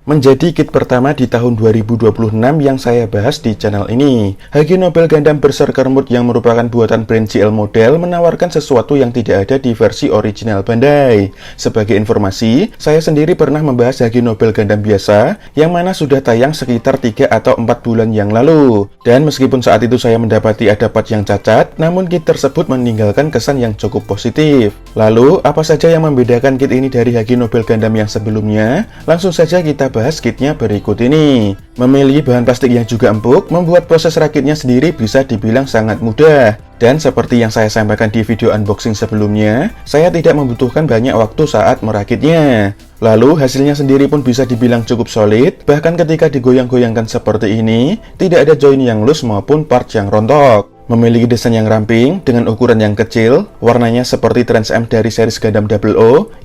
menjadi kit pertama di tahun 2026 yang saya bahas di channel ini. HG Nobel Gundam Berserker Mode yang merupakan buatan brand GL Model menawarkan sesuatu yang tidak ada di versi original Bandai. Sebagai informasi, saya sendiri pernah membahas HG Nobel Gundam biasa yang mana sudah tayang sekitar 3 atau 4 bulan yang lalu. Dan meskipun saat itu saya mendapati ada part yang cacat, namun kit tersebut meninggalkan kesan yang cukup positif. Lalu, apa saja yang membedakan kit ini dari HG Nobel Gundam yang sebelumnya? Langsung saja kita bahas kitnya berikut ini. Memiliki bahan plastik yang juga empuk, membuat proses rakitnya sendiri bisa dibilang sangat mudah. Dan seperti yang saya sampaikan di video unboxing sebelumnya, saya tidak membutuhkan banyak waktu saat merakitnya. Lalu hasilnya sendiri pun bisa dibilang cukup solid, bahkan ketika digoyang-goyangkan seperti ini, tidak ada join yang loose maupun part yang rontok. Memiliki desain yang ramping dengan ukuran yang kecil, warnanya seperti Trans M dari series Gundam 00,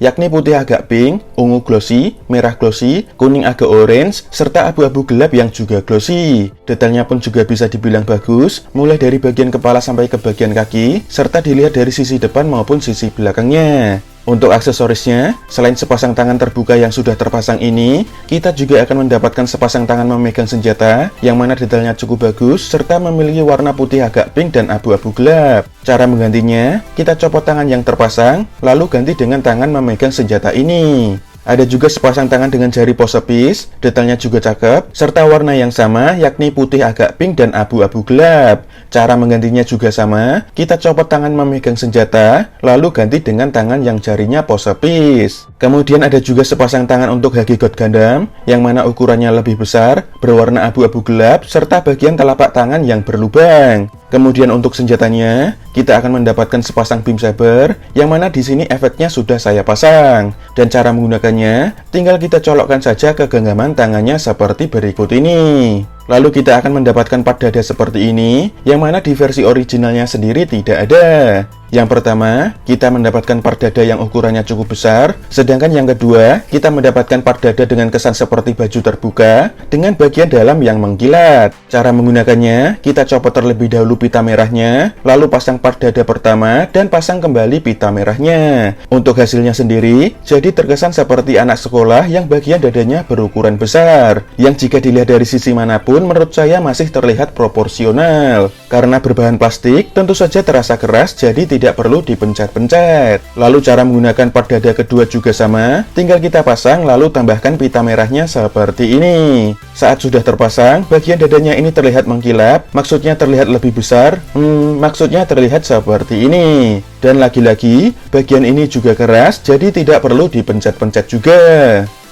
yakni putih agak pink, ungu glossy, merah glossy, kuning agak orange, serta abu-abu gelap yang juga glossy. Detailnya pun juga bisa dibilang bagus, mulai dari bagian kepala sampai ke bagian kaki, serta dilihat dari sisi depan maupun sisi belakangnya. Untuk aksesorisnya, selain sepasang tangan terbuka yang sudah terpasang ini, kita juga akan mendapatkan sepasang tangan memegang senjata, yang mana detailnya cukup bagus, serta memiliki warna putih agak pink dan abu-abu gelap. Cara menggantinya, kita copot tangan yang terpasang, lalu ganti dengan tangan memegang senjata ini. Ada juga sepasang tangan dengan jari pose piece, detailnya juga cakep, serta warna yang sama, yakni putih agak pink dan abu-abu gelap. Cara menggantinya juga sama, kita copot tangan memegang senjata, lalu ganti dengan tangan yang jarinya pose piece. Kemudian ada juga sepasang tangan untuk HG God Gundam, yang mana ukurannya lebih besar, berwarna abu-abu gelap, serta bagian telapak tangan yang berlubang. Kemudian untuk senjatanya, kita akan mendapatkan sepasang beam saber, yang mana di sini efeknya sudah saya pasang. Dan cara menggunakannya, tinggal kita colokkan saja ke genggaman tangannya seperti berikut ini. Lalu kita akan mendapatkan part dada seperti ini, yang mana di versi originalnya sendiri tidak ada. Yang pertama, kita mendapatkan part dada yang ukurannya cukup besar, sedangkan yang kedua, kita mendapatkan part dada dengan kesan seperti baju terbuka, dengan bagian dalam yang mengkilat. Cara menggunakannya, kita copot terlebih dahulu pita merahnya, lalu pasang part dada pertama, dan pasang kembali pita merahnya. Untuk hasilnya sendiri, jadi terkesan seperti anak sekolah yang bagian dadanya berukuran besar, yang jika dilihat dari sisi manapun, menurut saya masih terlihat proporsional. Karena berbahan plastik, tentu saja terasa keras, jadi tidak perlu dipencet-pencet. Lalu cara menggunakan part dada kedua juga sama, tinggal kita pasang lalu tambahkan pita merahnya seperti ini. Saat sudah terpasang, bagian dadanya ini terlihat mengkilap, maksudnya terlihat lebih besar, maksudnya terlihat seperti ini. Dan lagi-lagi, bagian ini juga keras, jadi tidak perlu dipencet-pencet juga.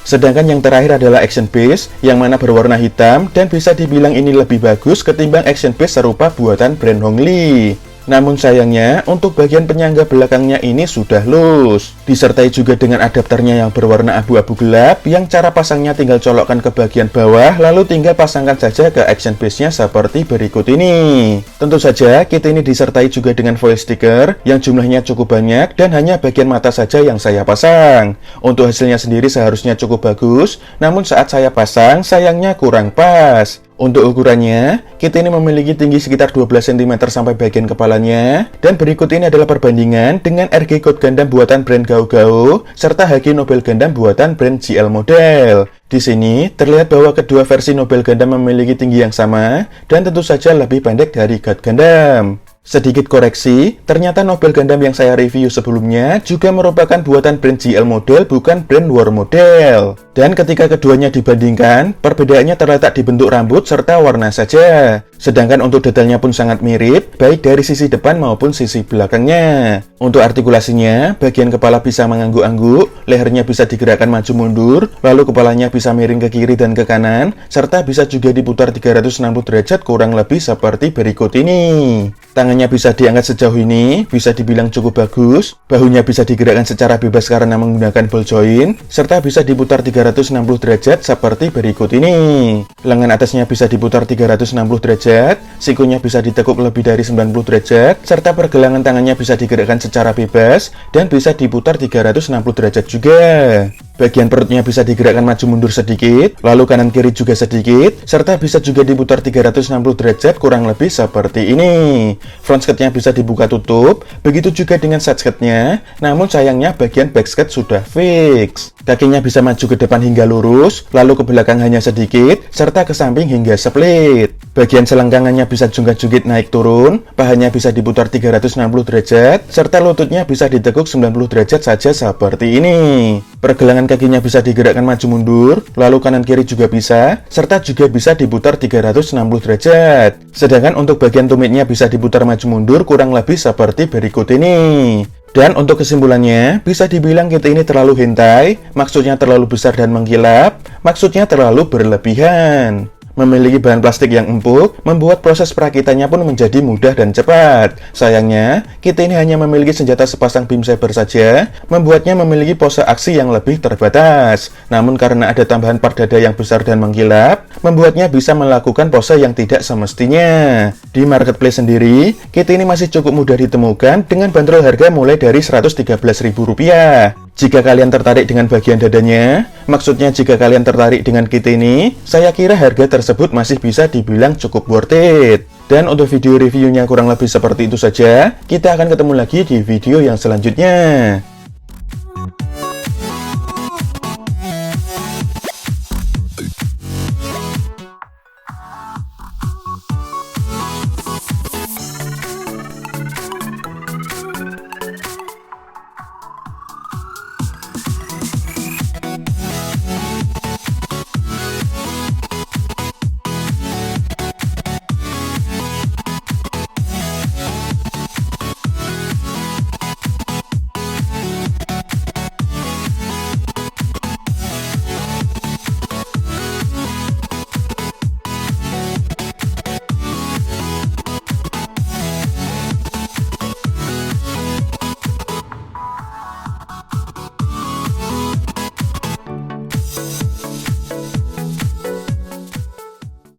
Sedangkan yang terakhir adalah action base, yang mana berwarna hitam dan bisa dibilang ini lebih bagus ketimbang action base serupa buatan brand Hongli. Namun sayangnya, untuk bagian penyangga belakangnya ini sudah loose. Disertai juga dengan adapternya yang berwarna abu-abu gelap, yang cara pasangnya tinggal colokkan ke bagian bawah, lalu tinggal pasangkan saja ke action base-nya seperti berikut ini. Tentu saja, kit ini disertai juga dengan foil stiker, yang jumlahnya cukup banyak, dan hanya bagian mata saja yang saya pasang. Untuk hasilnya sendiri seharusnya cukup bagus, namun saat saya pasang, sayangnya kurang pas. Untuk ukurannya, kit ini memiliki tinggi sekitar 12 cm sampai bagian kepalanya. Dan berikut ini adalah perbandingan dengan RG God Gundam buatan brand Gao, serta HG Nobel Gundam buatan brand GL Model. Di sini, terlihat bahwa kedua versi Nobel Gundam memiliki tinggi yang sama, dan tentu saja lebih pendek dari God Gundam. Sedikit koreksi, ternyata Nobel Gundam yang saya review sebelumnya juga merupakan buatan brand GL Model, bukan brand War Model. Dan ketika keduanya dibandingkan, perbedaannya terletak di bentuk rambut serta warna saja. Sedangkan untuk detailnya pun sangat mirip, baik dari sisi depan maupun sisi belakangnya. Untuk artikulasinya, bagian kepala bisa mengangguk-angguk, lehernya bisa digerakkan maju mundur, lalu kepalanya bisa miring ke kiri dan ke kanan, serta bisa juga diputar 360 derajat kurang lebih seperti berikut ini. Tangannya bisa diangkat sejauh ini, bisa dibilang cukup bagus. Bahunya bisa digerakkan secara bebas karena menggunakan ball joint, serta bisa diputar 360 derajat seperti berikut ini. Lengan atasnya bisa diputar 360 derajat, sikunya bisa ditekuk lebih dari 90 derajat, serta pergelangan tangannya bisa digerakkan secara bebas dan bisa diputar 360 derajat juga. Bagian perutnya bisa digerakkan maju mundur sedikit, lalu kanan kiri juga sedikit, serta bisa juga diputar 360 derajat kurang lebih seperti ini. Front skirtnya bisa dibuka tutup, begitu juga dengan side skirtnya, namun sayangnya bagian back skirt sudah fix. Kakinya bisa maju ke depan hingga lurus, lalu ke belakang hanya sedikit, serta ke samping hingga split. Bagian selenggangannya bisa jungkat-jungkit naik turun, pahanya bisa diputar 360 derajat, serta lututnya bisa ditekuk 90 derajat saja seperti ini. Pergelangan kakinya bisa digerakkan maju mundur, lalu kanan kiri juga bisa, serta juga bisa diputar 360 derajat. Sedangkan untuk bagian tumitnya bisa diputar maju mundur kurang lebih seperti berikut ini. Dan untuk kesimpulannya, bisa dibilang kit ini terlalu hentai, maksudnya terlalu besar dan mengkilap, maksudnya terlalu berlebihan. Memiliki bahan plastik yang empuk, membuat proses perakitannya pun menjadi mudah dan cepat. Sayangnya, kit ini hanya memiliki senjata sepasang beam saber saja, membuatnya memiliki pose aksi yang lebih terbatas. Namun karena ada tambahan part dada yang besar dan mengkilap, membuatnya bisa melakukan pose yang tidak semestinya. Di marketplace sendiri, kit ini masih cukup mudah ditemukan dengan bandrol harga mulai dari Rp113.000. Jika kalian tertarik dengan bagian dadanya, maksudnya jika kalian tertarik dengan kit ini, saya kira harga tersebut masih bisa dibilang cukup worth it. Dan untuk video reviewnya kurang lebih seperti itu saja, kita akan ketemu lagi di video yang selanjutnya.